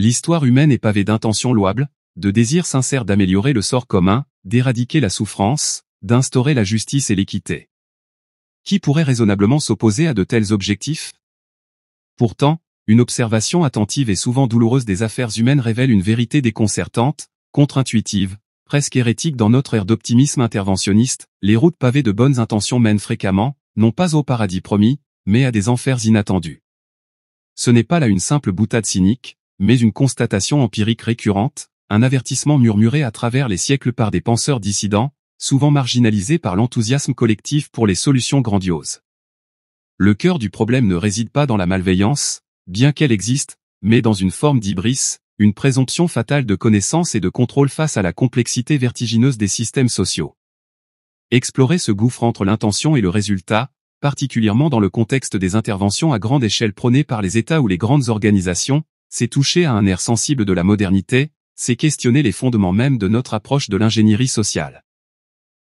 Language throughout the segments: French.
L'histoire humaine est pavée d'intentions louables, de désirs sincères d'améliorer le sort commun, d'éradiquer la souffrance, d'instaurer la justice et l'équité. Qui pourrait raisonnablement s'opposer à de tels objectifs? Pourtant, une observation attentive et souvent douloureuse des affaires humaines révèle une vérité déconcertante, contre-intuitive, presque hérétique dans notre ère d'optimisme interventionniste. Les routes pavées de bonnes intentions mènent fréquemment, non pas au paradis promis, mais à des enfers inattendus. Ce n'est pas là une simple boutade cynique, mais une constatation empirique récurrente, un avertissement murmuré à travers les siècles par des penseurs dissidents, souvent marginalisés par l'enthousiasme collectif pour les solutions grandioses. Le cœur du problème ne réside pas dans la malveillance, bien qu'elle existe, mais dans une forme d'hybris, une présomption fatale de connaissance et de contrôle face à la complexité vertigineuse des systèmes sociaux. Explorer ce gouffre entre l'intention et le résultat, particulièrement dans le contexte des interventions à grande échelle prônées par les États ou les grandes organisations, c'est toucher à un air sensible de la modernité, c'est questionner les fondements mêmes de notre approche de l'ingénierie sociale.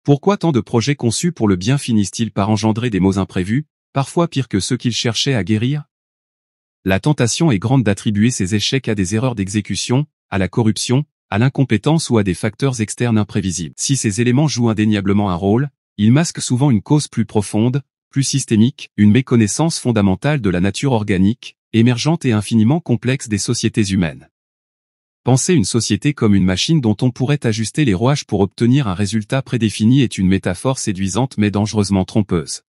Pourquoi tant de projets conçus pour le bien finissent-ils par engendrer des maux imprévus, parfois pires que ceux qu'ils cherchaient à guérir? La tentation est grande d'attribuer ces échecs à des erreurs d'exécution, à la corruption, à l'incompétence ou à des facteurs externes imprévisibles. Si ces éléments jouent indéniablement un rôle, ils masquent souvent une cause plus profonde, plus systémique, une méconnaissance fondamentale de la nature organique, émergente et infiniment complexe des sociétés humaines. Penser une société comme une machine dont on pourrait ajuster les rouages pour obtenir un résultat prédéfini est une métaphore séduisante mais dangereusement trompeuse.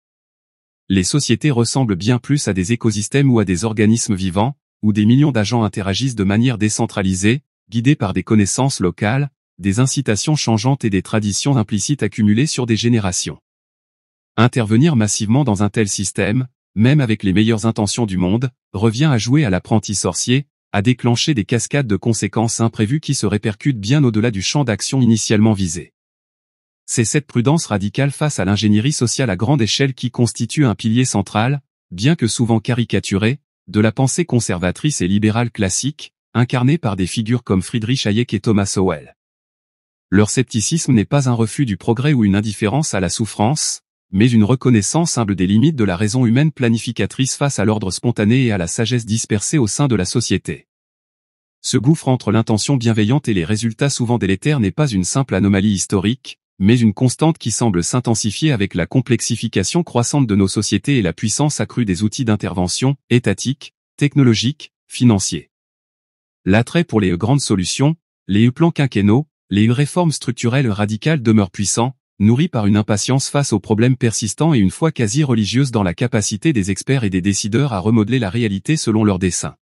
Les sociétés ressemblent bien plus à des écosystèmes ou à des organismes vivants, où des millions d'agents interagissent de manière décentralisée, guidés par des connaissances locales, des incitations changeantes et des traditions implicites accumulées sur des générations. Intervenir massivement dans un tel système, même avec les meilleures intentions du monde, revient à jouer à l'apprenti sorcier, à déclencher des cascades de conséquences imprévues qui se répercutent bien au-delà du champ d'action initialement visé. C'est cette prudence radicale face à l'ingénierie sociale à grande échelle qui constitue un pilier central, bien que souvent caricaturé, de la pensée conservatrice et libérale classique, incarnée par des figures comme Friedrich Hayek et Thomas Sowell. Leur scepticisme n'est pas un refus du progrès ou une indifférence à la souffrance, mais une reconnaissance humble des limites de la raison humaine planificatrice face à l'ordre spontané et à la sagesse dispersée au sein de la société. Ce gouffre entre l'intention bienveillante et les résultats souvent délétères n'est pas une simple anomalie historique, mais une constante qui semble s'intensifier avec la complexification croissante de nos sociétés et la puissance accrue des outils d'intervention, étatiques, technologiques, financiers. L'attrait pour les grandes solutions, les plans quinquennaux, les réformes structurelles radicales demeure puissant, nourri par une impatience face aux problèmes persistants et une foi quasi religieuse dans la capacité des experts et des décideurs à remodeler la réalité selon leurs desseins.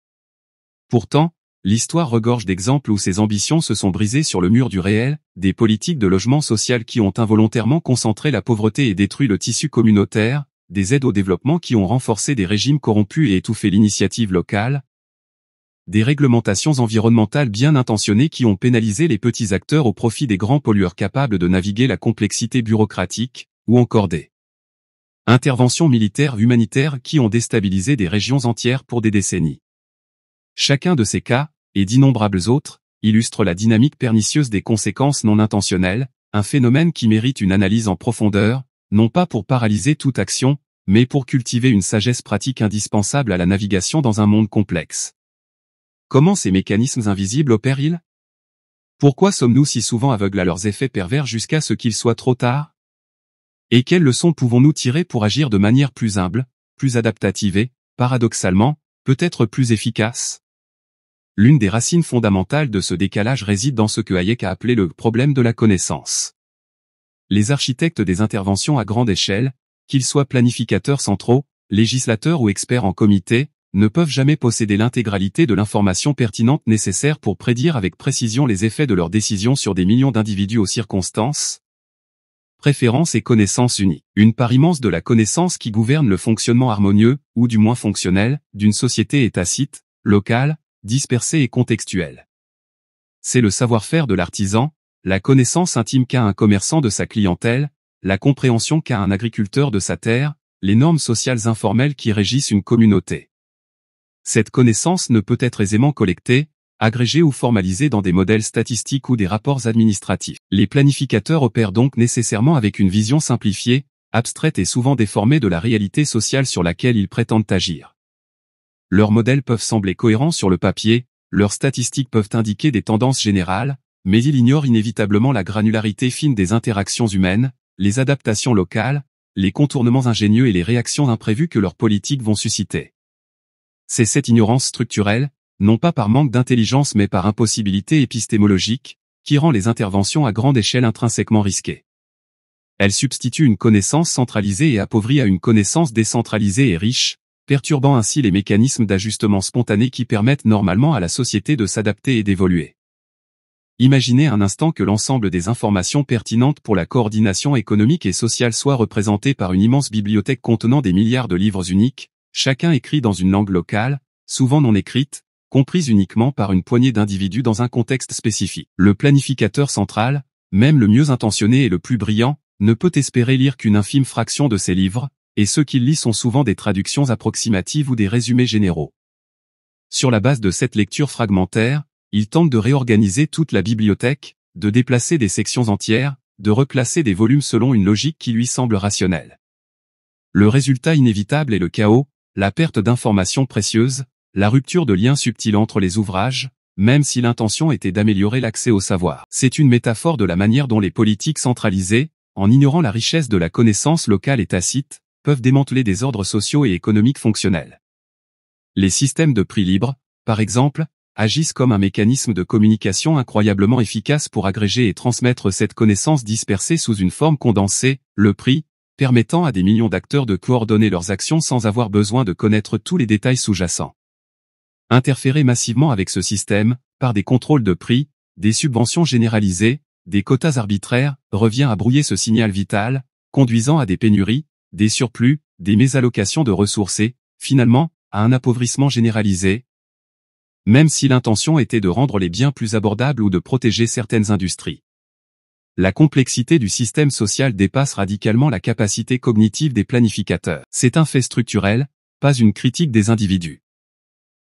Pourtant, l'histoire regorge d'exemples où ces ambitions se sont brisées sur le mur du réel, des politiques de logement social qui ont involontairement concentré la pauvreté et détruit le tissu communautaire, des aides au développement qui ont renforcé des régimes corrompus et étouffé l'initiative locale, des réglementations environnementales bien intentionnées qui ont pénalisé les petits acteurs au profit des grands pollueurs capables de naviguer la complexité bureaucratique, ou encore des interventions militaires humanitaires qui ont déstabilisé des régions entières pour des décennies. Chacun de ces cas, et d'innombrables autres, illustre la dynamique pernicieuse des conséquences non intentionnelles, un phénomène qui mérite une analyse en profondeur, non pas pour paralyser toute action, mais pour cultiver une sagesse pratique indispensable à la navigation dans un monde complexe. Comment ces mécanismes invisibles opèrent-ils? Pourquoi sommes-nous si souvent aveugles à leurs effets pervers jusqu'à ce qu'il soit trop tard? Et quelles leçons pouvons-nous tirer pour agir de manière plus humble, plus adaptative et, paradoxalement, peut-être plus efficace? L'une des racines fondamentales de ce décalage réside dans ce que Hayek a appelé le problème de la connaissance. Les architectes des interventions à grande échelle, qu'ils soient planificateurs centraux, législateurs ou experts en comité, ne peuvent jamais posséder l'intégralité de l'information pertinente nécessaire pour prédire avec précision les effets de leurs décisions sur des millions d'individus aux circonstances, préférences et connaissances unies. Une part immense de la connaissance qui gouverne le fonctionnement harmonieux, ou du moins fonctionnel, d'une société est tacite, locale, dispersée et contextuelle. C'est le savoir-faire de l'artisan, la connaissance intime qu'a un commerçant de sa clientèle, la compréhension qu'a un agriculteur de sa terre, les normes sociales informelles qui régissent une communauté. Cette connaissance ne peut être aisément collectée, agrégée ou formalisée dans des modèles statistiques ou des rapports administratifs. Les planificateurs opèrent donc nécessairement avec une vision simplifiée, abstraite et souvent déformée de la réalité sociale sur laquelle ils prétendent agir. Leurs modèles peuvent sembler cohérents sur le papier, leurs statistiques peuvent indiquer des tendances générales, mais ils ignorent inévitablement la granularité fine des interactions humaines, les adaptations locales, les contournements ingénieux et les réactions imprévues que leurs politiques vont susciter. C'est cette ignorance structurelle, non pas par manque d'intelligence mais par impossibilité épistémologique, qui rend les interventions à grande échelle intrinsèquement risquées. Elle substitue une connaissance centralisée et appauvrie à une connaissance décentralisée et riche, perturbant ainsi les mécanismes d'ajustement spontané qui permettent normalement à la société de s'adapter et d'évoluer. Imaginez un instant que l'ensemble des informations pertinentes pour la coordination économique et sociale soient représentées par une immense bibliothèque contenant des milliards de livres uniques, chacun écrit dans une langue locale, souvent non écrite, comprise uniquement par une poignée d'individus dans un contexte spécifique. Le planificateur central, même le mieux intentionné et le plus brillant, ne peut espérer lire qu'une infime fraction de ces livres, et ceux qu'il lit sont souvent des traductions approximatives ou des résumés généraux. Sur la base de cette lecture fragmentaire, il tente de réorganiser toute la bibliothèque, de déplacer des sections entières, de reclasser des volumes selon une logique qui lui semble rationnelle. Le résultat inévitable est le chaos, la perte d'informations précieuses, la rupture de liens subtils entre les ouvrages, même si l'intention était d'améliorer l'accès au savoir. C'est une métaphore de la manière dont les politiques centralisées, en ignorant la richesse de la connaissance locale et tacite, peuvent démanteler des ordres sociaux et économiques fonctionnels. Les systèmes de prix libres, par exemple, agissent comme un mécanisme de communication incroyablement efficace pour agréger et transmettre cette connaissance dispersée sous une forme condensée, le prix, permettant à des millions d'acteurs de coordonner leurs actions sans avoir besoin de connaître tous les détails sous-jacents. Interférer massivement avec ce système, par des contrôles de prix, des subventions généralisées, des quotas arbitraires, revient à brouiller ce signal vital, conduisant à des pénuries, des surplus, des mésallocations de ressources et, finalement, à un appauvrissement généralisé, même si l'intention était de rendre les biens plus abordables ou de protéger certaines industries. La complexité du système social dépasse radicalement la capacité cognitive des planificateurs. C'est un fait structurel, pas une critique des individus.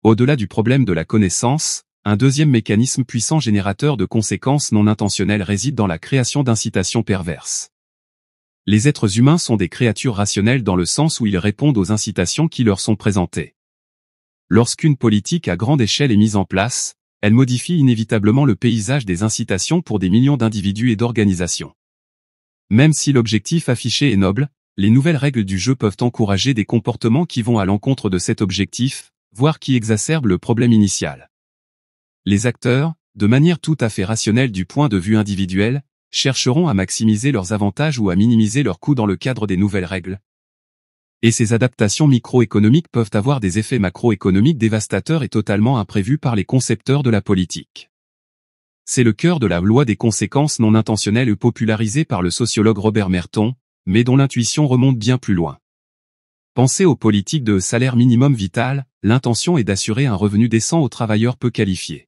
Au-delà du problème de la connaissance, un deuxième mécanisme puissant générateur de conséquences non intentionnelles réside dans la création d'incitations perverses. Les êtres humains sont des créatures rationnelles dans le sens où ils répondent aux incitations qui leur sont présentées. Lorsqu'une politique à grande échelle est mise en place, elle modifie inévitablement le paysage des incitations pour des millions d'individus et d'organisations. Même si l'objectif affiché est noble, les nouvelles règles du jeu peuvent encourager des comportements qui vont à l'encontre de cet objectif, voire qui exacerbent le problème initial. Les acteurs, de manière tout à fait rationnelle du point de vue individuel, chercheront à maximiser leurs avantages ou à minimiser leurs coûts dans le cadre des nouvelles règles. Et ces adaptations microéconomiques peuvent avoir des effets macroéconomiques dévastateurs et totalement imprévus par les concepteurs de la politique. C'est le cœur de la loi des conséquences non intentionnelles popularisée par le sociologue Robert Merton, mais dont l'intuition remonte bien plus loin. Pensez aux politiques de salaire minimum vital, l'intention est d'assurer un revenu décent aux travailleurs peu qualifiés.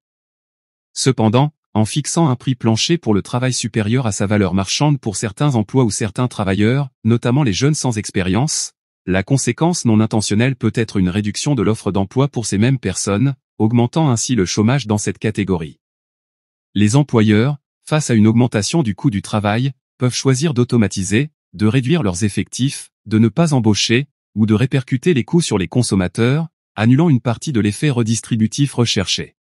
Cependant, en fixant un prix plancher pour le travail supérieur à sa valeur marchande pour certains emplois ou certains travailleurs, notamment les jeunes sans expérience, la conséquence non intentionnelle peut être une réduction de l'offre d'emploi pour ces mêmes personnes, augmentant ainsi le chômage dans cette catégorie. Les employeurs, face à une augmentation du coût du travail, peuvent choisir d'automatiser, de réduire leurs effectifs, de ne pas embaucher, ou de répercuter les coûts sur les consommateurs, annulant une partie de l'effet redistributif recherché.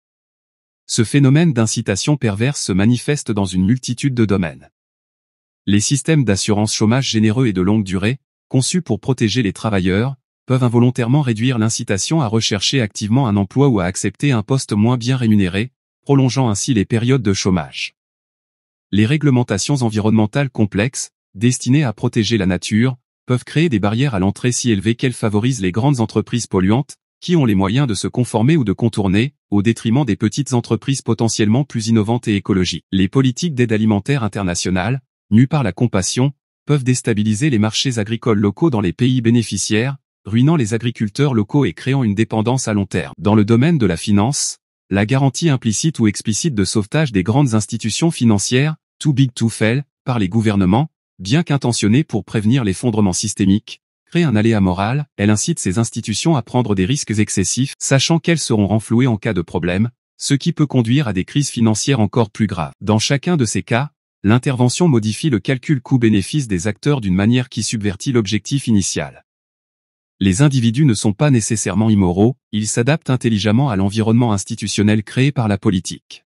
Ce phénomène d'incitation perverse se manifeste dans une multitude de domaines. Les systèmes d'assurance chômage généreux et de longue durée, conçus pour protéger les travailleurs, peuvent involontairement réduire l'incitation à rechercher activement un emploi ou à accepter un poste moins bien rémunéré, prolongeant ainsi les périodes de chômage. Les réglementations environnementales complexes, destinées à protéger la nature, peuvent créer des barrières à l'entrée si élevées qu'elles favorisent les grandes entreprises polluantes, qui ont les moyens de se conformer ou de contourner, au détriment des petites entreprises potentiellement plus innovantes et écologiques. Les politiques d'aide alimentaire internationale, mues par la compassion, peuvent déstabiliser les marchés agricoles locaux dans les pays bénéficiaires, ruinant les agriculteurs locaux et créant une dépendance à long terme. Dans le domaine de la finance, la garantie implicite ou explicite de sauvetage des grandes institutions financières, too big to fail, par les gouvernements, bien qu'intentionnée pour prévenir l'effondrement systémique, crée un aléa moral, elle incite ces institutions à prendre des risques excessifs, sachant qu'elles seront renflouées en cas de problème, ce qui peut conduire à des crises financières encore plus graves. Dans chacun de ces cas, l'intervention modifie le calcul coût-bénéfice des acteurs d'une manière qui subvertit l'objectif initial. Les individus ne sont pas nécessairement immoraux, ils s'adaptent intelligemment à l'environnement institutionnel créé par la politique.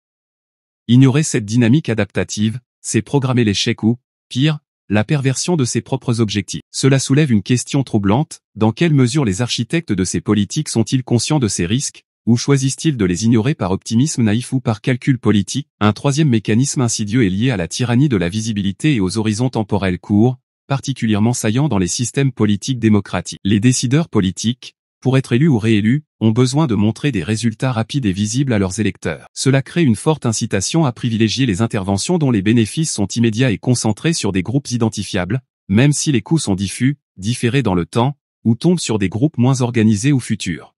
Ignorer cette dynamique adaptative, c'est programmer l'échec ou, pire, la perversion de ses propres objectifs. Cela soulève une question troublante, dans quelle mesure les architectes de ces politiques sont-ils conscients de ces risques, ou choisissent-ils de les ignorer par optimisme naïf ou par calcul politique? Un troisième mécanisme insidieux est lié à la tyrannie de la visibilité et aux horizons temporels courts, particulièrement saillants dans les systèmes politiques démocratiques. Les décideurs politiques, pour être élus ou réélus, ont besoin de montrer des résultats rapides et visibles à leurs électeurs. Cela crée une forte incitation à privilégier les interventions dont les bénéfices sont immédiats et concentrés sur des groupes identifiables, même si les coûts sont diffus, différés dans le temps, ou tombent sur des groupes moins organisés ou futurs.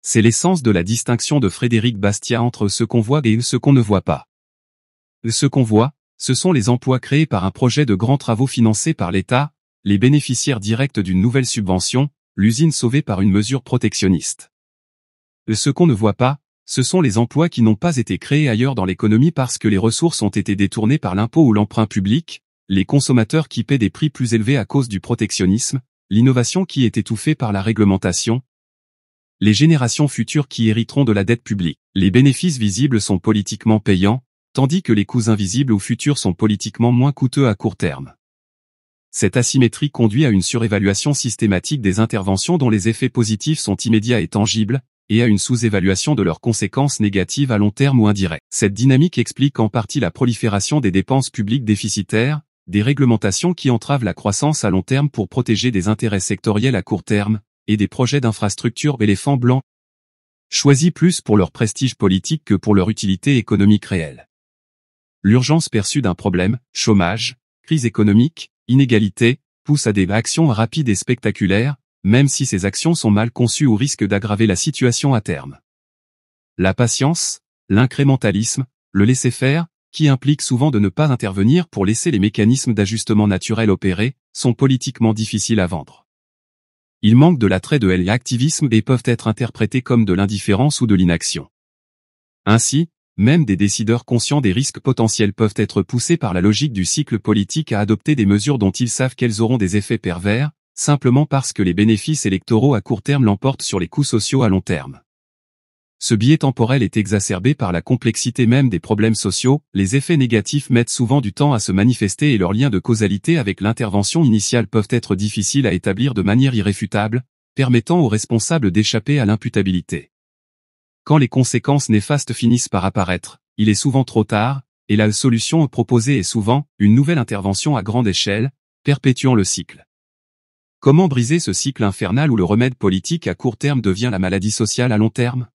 C'est l'essence de la distinction de Frédéric Bastiat entre ce qu'on voit et ce qu'on ne voit pas. Ce qu'on voit, ce sont les emplois créés par un projet de grands travaux financés par l'État, les bénéficiaires directs d'une nouvelle subvention, l'usine sauvée par une mesure protectionniste. Ce qu'on ne voit pas, ce sont les emplois qui n'ont pas été créés ailleurs dans l'économie parce que les ressources ont été détournées par l'impôt ou l'emprunt public, les consommateurs qui paient des prix plus élevés à cause du protectionnisme, l'innovation qui est étouffée par la réglementation, les générations futures qui hériteront de la dette publique. Les bénéfices visibles sont politiquement payants, tandis que les coûts invisibles ou futurs sont politiquement moins coûteux à court terme. Cette asymétrie conduit à une surévaluation systématique des interventions dont les effets positifs sont immédiats et tangibles, et à une sous-évaluation de leurs conséquences négatives à long terme ou indirectes. Cette dynamique explique en partie la prolifération des dépenses publiques déficitaires, des réglementations qui entravent la croissance à long terme pour protéger des intérêts sectoriels à court terme, et des projets d'infrastructures éléphants blancs, choisis plus pour leur prestige politique que pour leur utilité économique réelle. L'urgence perçue d'un problème, chômage, crise économique, inégalité, pousse à des actions rapides et spectaculaires, même si ces actions sont mal conçues ou risquent d'aggraver la situation à terme. La patience, l'incrémentalisme, le laisser-faire, qui implique souvent de ne pas intervenir pour laisser les mécanismes d'ajustement naturel opérer, sont politiquement difficiles à vendre. Ils manquent de l'attrait de l'activisme et peuvent être interprétés comme de l'indifférence ou de l'inaction. Ainsi, même des décideurs conscients des risques potentiels peuvent être poussés par la logique du cycle politique à adopter des mesures dont ils savent qu'elles auront des effets pervers, simplement parce que les bénéfices électoraux à court terme l'emportent sur les coûts sociaux à long terme. Ce biais temporel est exacerbé par la complexité même des problèmes sociaux, les effets négatifs mettent souvent du temps à se manifester et leurs liens de causalité avec l'intervention initiale peuvent être difficiles à établir de manière irréfutable, permettant aux responsables d'échapper à l'imputabilité. Quand les conséquences néfastes finissent par apparaître, il est souvent trop tard, et la solution proposée est souvent une nouvelle intervention à grande échelle, perpétuant le cycle. Comment briser ce cycle infernal où le remède politique à court terme devient la maladie sociale à long terme?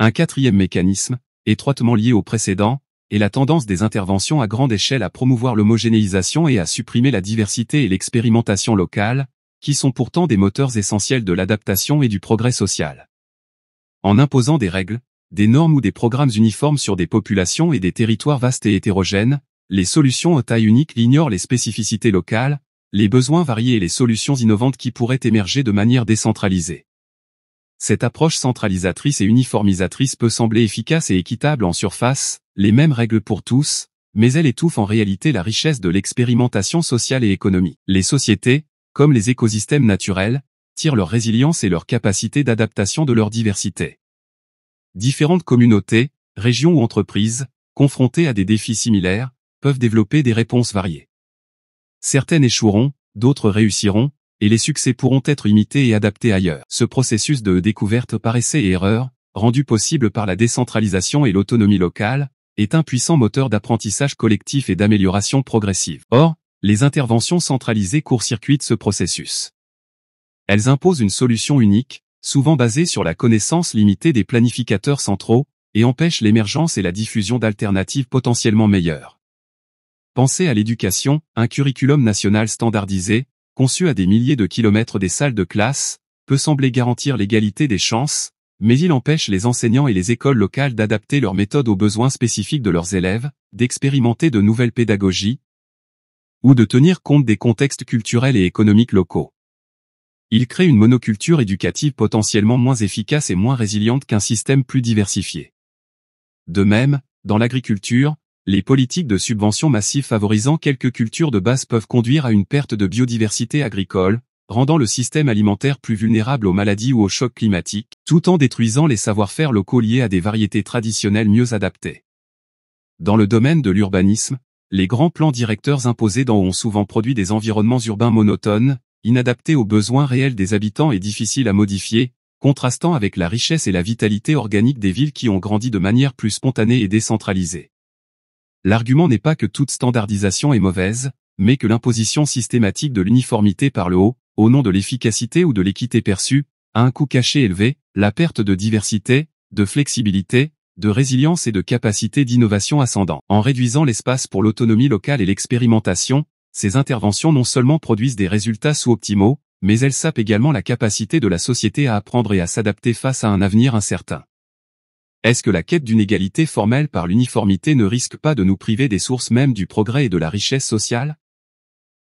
Un quatrième mécanisme, étroitement lié au précédent, est la tendance des interventions à grande échelle à promouvoir l'homogénéisation et à supprimer la diversité et l'expérimentation locale, qui sont pourtant des moteurs essentiels de l'adaptation et du progrès social. En imposant des règles, des normes ou des programmes uniformes sur des populations et des territoires vastes et hétérogènes, les solutions à taille unique ignorent les spécificités locales, les besoins variés et les solutions innovantes qui pourraient émerger de manière décentralisée. Cette approche centralisatrice et uniformisatrice peut sembler efficace et équitable en surface, les mêmes règles pour tous, mais elle étouffe en réalité la richesse de l'expérimentation sociale et économique. Les sociétés, comme les écosystèmes naturels, tirent leur résilience et leur capacité d'adaptation de leur diversité. Différentes communautés, régions ou entreprises, confrontées à des défis similaires, peuvent développer des réponses variées. Certaines échoueront, d'autres réussiront, et les succès pourront être imités et adaptés ailleurs. Ce processus de découverte par essai et erreur, rendu possible par la décentralisation et l'autonomie locale, est un puissant moteur d'apprentissage collectif et d'amélioration progressive. Or, les interventions centralisées court-circuitent ce processus. Elles imposent une solution unique, souvent basée sur la connaissance limitée des planificateurs centraux, et empêchent l'émergence et la diffusion d'alternatives potentiellement meilleures. Pensez à l'éducation, un curriculum national standardisé, conçu à des milliers de kilomètres des salles de classe, peut sembler garantir l'égalité des chances, mais il empêche les enseignants et les écoles locales d'adapter leurs méthodes aux besoins spécifiques de leurs élèves, d'expérimenter de nouvelles pédagogies, ou de tenir compte des contextes culturels et économiques locaux. Il crée une monoculture éducative potentiellement moins efficace et moins résiliente qu'un système plus diversifié. De même, dans l'agriculture, les politiques de subvention massive favorisant quelques cultures de base peuvent conduire à une perte de biodiversité agricole, rendant le système alimentaire plus vulnérable aux maladies ou aux chocs climatiques, tout en détruisant les savoir-faire locaux liés à des variétés traditionnelles mieux adaptées. Dans le domaine de l'urbanisme, les grands plans directeurs imposés ont souvent produit des environnements urbains monotones, inadaptés aux besoins réels des habitants et difficiles à modifier, contrastant avec la richesse et la vitalité organique des villes qui ont grandi de manière plus spontanée et décentralisée. L'argument n'est pas que toute standardisation est mauvaise, mais que l'imposition systématique de l'uniformité par le haut, au nom de l'efficacité ou de l'équité perçue, a un coût caché élevé, la perte de diversité, de flexibilité, de résilience et de capacité d'innovation ascendant. En réduisant l'espace pour l'autonomie locale et l'expérimentation, ces interventions non seulement produisent des résultats sous-optimaux, mais elles sapent également la capacité de la société à apprendre et à s'adapter face à un avenir incertain. Est-ce que la quête d'une égalité formelle par l'uniformité ne risque pas de nous priver des sources mêmes du progrès et de la richesse sociale?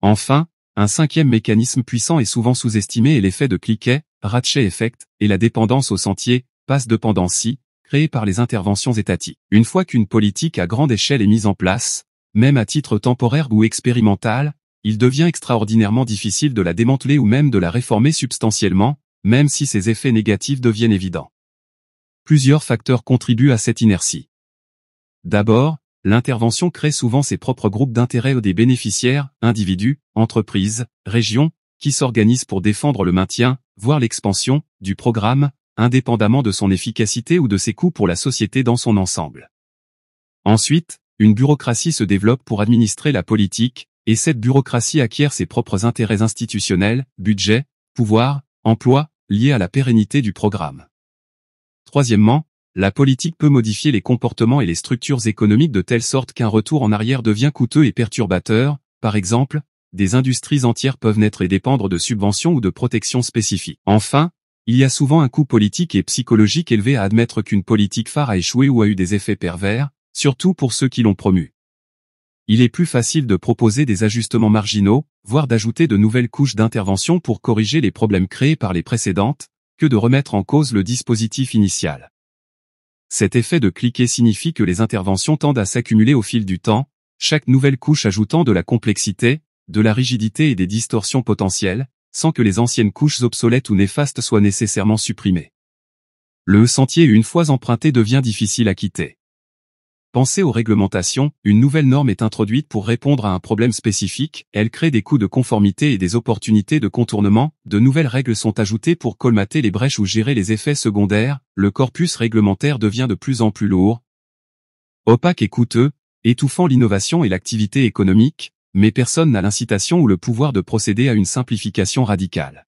Enfin, un cinquième mécanisme puissant et souvent sous-estimé est l'effet de cliquet, ratchet effect, et la dépendance au sentier, pass dependency, créée par les interventions étatiques. Une fois qu'une politique à grande échelle est mise en place, même à titre temporaire ou expérimental, il devient extraordinairement difficile de la démanteler ou même de la réformer substantiellement, même si ses effets négatifs deviennent évidents. Plusieurs facteurs contribuent à cette inertie. D'abord, l'intervention crée souvent ses propres groupes d'intérêt ou des bénéficiaires, individus, entreprises, régions, qui s'organisent pour défendre le maintien, voire l'expansion, du programme, indépendamment de son efficacité ou de ses coûts pour la société dans son ensemble. Ensuite, une bureaucratie se développe pour administrer la politique, et cette bureaucratie acquiert ses propres intérêts institutionnels, budget, pouvoir, emploi, liés à la pérennité du programme. Troisièmement, la politique peut modifier les comportements et les structures économiques de telle sorte qu'un retour en arrière devient coûteux et perturbateur. Par exemple, des industries entières peuvent naître et dépendre de subventions ou de protections spécifiques. Enfin, il y a souvent un coût politique et psychologique élevé à admettre qu'une politique phare a échoué ou a eu des effets pervers, surtout pour ceux qui l'ont promue. Il est plus facile de proposer des ajustements marginaux, voire d'ajouter de nouvelles couches d'intervention pour corriger les problèmes créés par les précédentes, que de remettre en cause le dispositif initial. Cet effet de cliquet signifie que les interventions tendent à s'accumuler au fil du temps, chaque nouvelle couche ajoutant de la complexité, de la rigidité et des distorsions potentielles, sans que les anciennes couches obsolètes ou néfastes soient nécessairement supprimées. Le sentier une fois emprunté devient difficile à quitter. Pensez aux réglementations, une nouvelle norme est introduite pour répondre à un problème spécifique, elle crée des coûts de conformité et des opportunités de contournement, de nouvelles règles sont ajoutées pour colmater les brèches ou gérer les effets secondaires, le corpus réglementaire devient de plus en plus lourd, opaque et coûteux, étouffant l'innovation et l'activité économique, mais personne n'a l'incitation ou le pouvoir de procéder à une simplification radicale.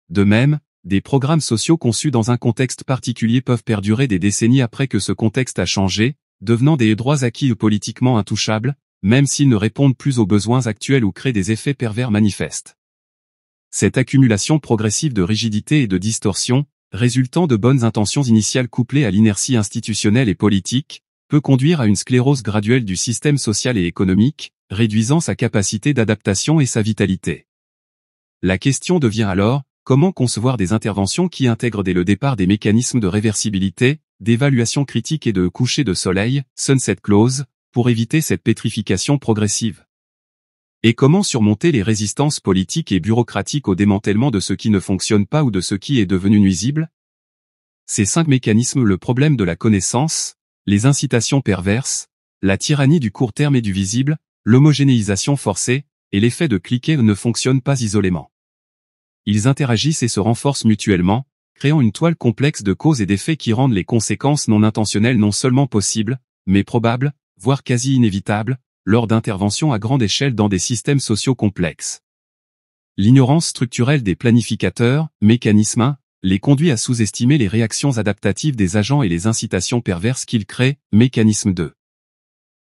De même, des programmes sociaux conçus dans un contexte particulier peuvent perdurer des décennies après que ce contexte a changé, devenant des droits acquis ou politiquement intouchables, même s'ils ne répondent plus aux besoins actuels ou créent des effets pervers manifestes. Cette accumulation progressive de rigidité et de distorsion, résultant de bonnes intentions initiales couplées à l'inertie institutionnelle et politique, peut conduire à une sclérose graduelle du système social et économique, réduisant sa capacité d'adaptation et sa vitalité. La question devient alors, comment concevoir des interventions qui intègrent dès le départ des mécanismes de réversibilité, d'évaluation critique et de coucher de soleil, sunset clause, pour éviter cette pétrification progressive? Et comment surmonter les résistances politiques et bureaucratiques au démantèlement de ce qui ne fonctionne pas ou de ce qui est devenu nuisible? Ces 5 mécanismes: le problème de la connaissance, les incitations perverses, la tyrannie du court terme et du visible, l'homogénéisation forcée, et l'effet de cliquet ne fonctionnent pas isolément. Ils interagissent et se renforcent mutuellement, créant une toile complexe de causes et d'effets qui rendent les conséquences non intentionnelles non seulement possibles, mais probables, voire quasi inévitables, lors d'interventions à grande échelle dans des systèmes sociaux complexes. L'ignorance structurelle des planificateurs, mécanisme 1, les conduit à sous-estimer les réactions adaptatives des agents et les incitations perverses qu'ils créent, mécanisme 2.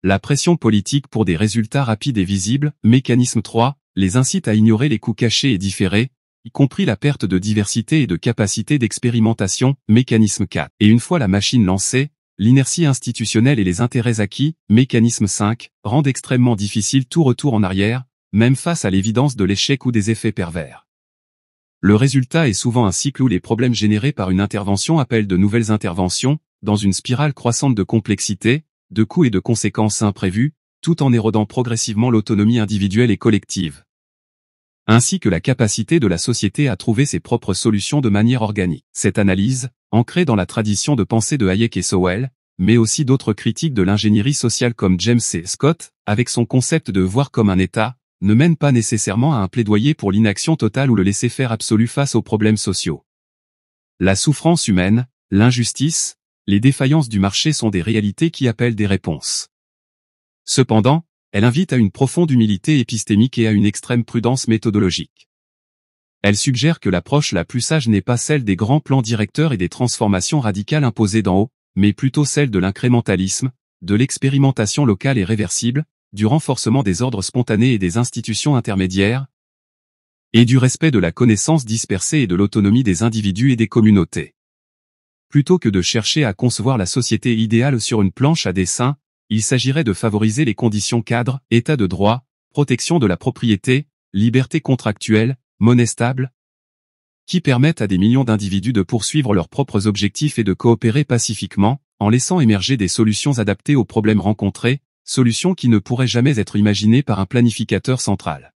La pression politique pour des résultats rapides et visibles, mécanisme 3, les incite à ignorer les coûts cachés et différés, y compris la perte de diversité et de capacité d'expérimentation, mécanisme 4. Et une fois la machine lancée, l'inertie institutionnelle et les intérêts acquis, mécanisme 5, rendent extrêmement difficile tout retour en arrière, même face à l'évidence de l'échec ou des effets pervers. Le résultat est souvent un cycle où les problèmes générés par une intervention appellent de nouvelles interventions, dans une spirale croissante de complexité, de coûts et de conséquences imprévues, tout en érodant progressivement l'autonomie individuelle et collective. ainsi que la capacité de la société à trouver ses propres solutions de manière organique. Cette analyse, ancrée dans la tradition de pensée de Hayek et Sowell, mais aussi d'autres critiques de l'ingénierie sociale comme James C. Scott, avec son concept de voir comme un État, ne mène pas nécessairement à un plaidoyer pour l'inaction totale ou le laisser-faire absolu face aux problèmes sociaux. La souffrance humaine, l'injustice, les défaillances du marché sont des réalités qui appellent des réponses. Cependant, elle invite à une profonde humilité épistémique et à une extrême prudence méthodologique. Elle suggère que l'approche la plus sage n'est pas celle des grands plans directeurs et des transformations radicales imposées d'en haut, mais plutôt celle de l'incrémentalisme, de l'expérimentation locale et réversible, du renforcement des ordres spontanés et des institutions intermédiaires, et du respect de la connaissance dispersée et de l'autonomie des individus et des communautés. Plutôt que de chercher à concevoir la société idéale sur une planche à dessin, il s'agirait de favoriser les conditions cadres, état de droit, protection de la propriété, liberté contractuelle, monnaie stable, qui permettent à des millions d'individus de poursuivre leurs propres objectifs et de coopérer pacifiquement, en laissant émerger des solutions adaptées aux problèmes rencontrés, solutions qui ne pourraient jamais être imaginées par un planificateur central.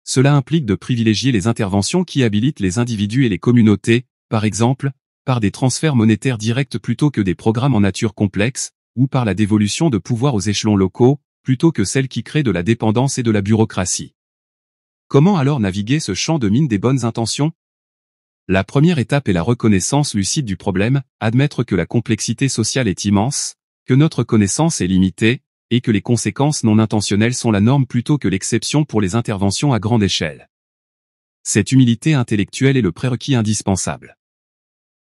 Cela implique de privilégier les interventions qui habilitent les individus et les communautés, par exemple, par des transferts monétaires directs plutôt que des programmes en nature complexe, ou par la dévolution de pouvoir aux échelons locaux, plutôt que celles qui créent de la dépendance et de la bureaucratie. Comment alors naviguer ce champ de mine des bonnes intentions ? La première étape est la reconnaissance lucide du problème, admettre que la complexité sociale est immense, que notre connaissance est limitée, et que les conséquences non intentionnelles sont la norme plutôt que l'exception pour les interventions à grande échelle. Cette humilité intellectuelle est le prérequis indispensable.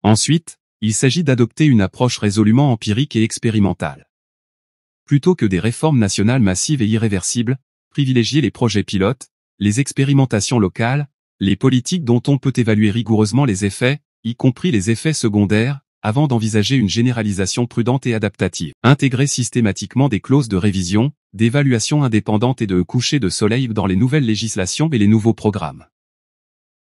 Ensuite, il s'agit d'adopter une approche résolument empirique et expérimentale. Plutôt que des réformes nationales massives et irréversibles, privilégier les projets pilotes, les expérimentations locales, les politiques dont on peut évaluer rigoureusement les effets, y compris les effets secondaires, avant d'envisager une généralisation prudente et adaptative. Intégrer systématiquement des clauses de révision, d'évaluation indépendante et de coucher de soleil dans les nouvelles législations et les nouveaux programmes.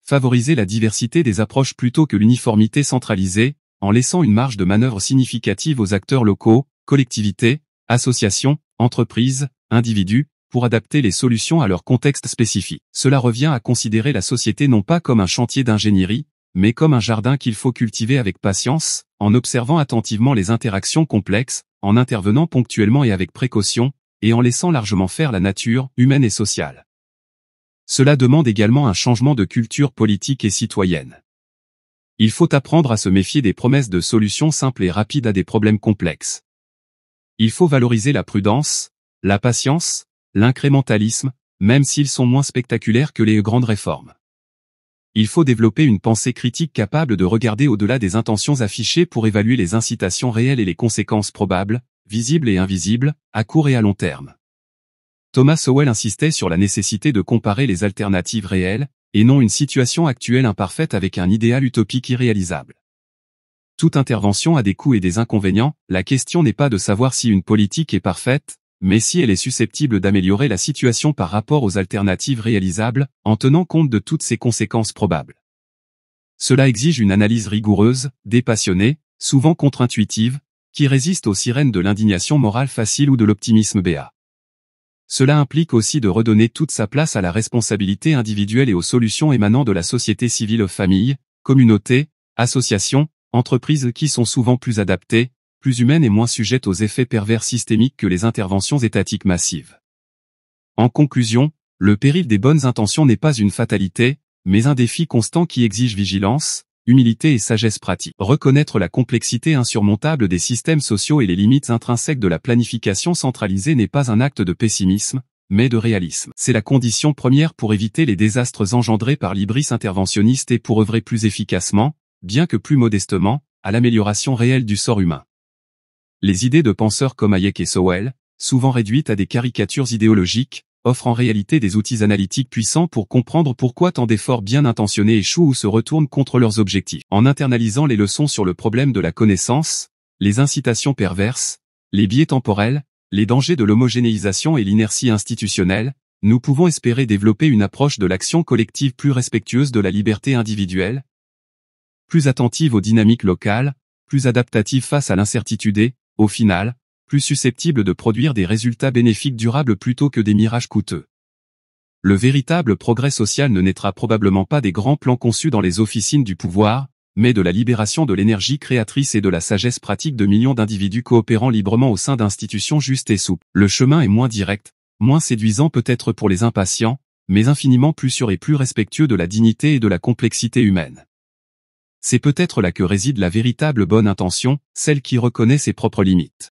Favoriser la diversité des approches plutôt que l'uniformité centralisée, en laissant une marge de manœuvre significative aux acteurs locaux, collectivités, associations, entreprises, individus, pour adapter les solutions à leur contexte spécifique. Cela revient à considérer la société non pas comme un chantier d'ingénierie, mais comme un jardin qu'il faut cultiver avec patience, en observant attentivement les interactions complexes, en intervenant ponctuellement et avec précaution, et en laissant largement faire la nature, humaine et sociale. Cela demande également un changement de culture politique et citoyenne. Il faut apprendre à se méfier des promesses de solutions simples et rapides à des problèmes complexes. Il faut valoriser la prudence, la patience, l'incrémentalisme, même s'ils sont moins spectaculaires que les grandes réformes. Il faut développer une pensée critique capable de regarder au-delà des intentions affichées pour évaluer les incitations réelles et les conséquences probables, visibles et invisibles, à court et à long terme. Thomas Sowell insistait sur la nécessité de comparer les alternatives réelles, et non une situation actuelle imparfaite avec un idéal utopique irréalisable. Toute intervention a des coûts et des inconvénients, la question n'est pas de savoir si une politique est parfaite, mais si elle est susceptible d'améliorer la situation par rapport aux alternatives réalisables, en tenant compte de toutes ses conséquences probables. Cela exige une analyse rigoureuse, dépassionnée, souvent contre-intuitive, qui résiste aux sirènes de l'indignation morale facile ou de l'optimisme béat. Cela implique aussi de redonner toute sa place à la responsabilité individuelle et aux solutions émanant de la société civile aux familles, communautés, associations, entreprises qui sont souvent plus adaptées, plus humaines et moins sujettes aux effets pervers systémiques que les interventions étatiques massives. En conclusion, le péril des bonnes intentions n'est pas une fatalité, mais un défi constant qui exige vigilance, humilité et sagesse pratique. Reconnaître la complexité insurmontable des systèmes sociaux et les limites intrinsèques de la planification centralisée n'est pas un acte de pessimisme, mais de réalisme. C'est la condition première pour éviter les désastres engendrés par l'hybris interventionniste et pour œuvrer plus efficacement, bien que plus modestement, à l'amélioration réelle du sort humain. Les idées de penseurs comme Hayek et Sowell, souvent réduites à des caricatures idéologiques, offrent en réalité des outils analytiques puissants pour comprendre pourquoi tant d'efforts bien intentionnés échouent ou se retournent contre leurs objectifs. En internalisant les leçons sur le problème de la connaissance, les incitations perverses, les biais temporels, les dangers de l'homogénéisation et l'inertie institutionnelle, nous pouvons espérer développer une approche de l'action collective plus respectueuse de la liberté individuelle, plus attentive aux dynamiques locales, plus adaptative face à l'incertitude et, au final, plus susceptible de produire des résultats bénéfiques durables plutôt que des mirages coûteux. Le véritable progrès social ne naîtra probablement pas des grands plans conçus dans les officines du pouvoir, mais de la libération de l'énergie créatrice et de la sagesse pratique de millions d'individus coopérant librement au sein d'institutions justes et souples. Le chemin est moins direct, moins séduisant peut-être pour les impatients, mais infiniment plus sûr et plus respectueux de la dignité et de la complexité humaine. C'est peut-être là que réside la véritable bonne intention, celle qui reconnaît ses propres limites.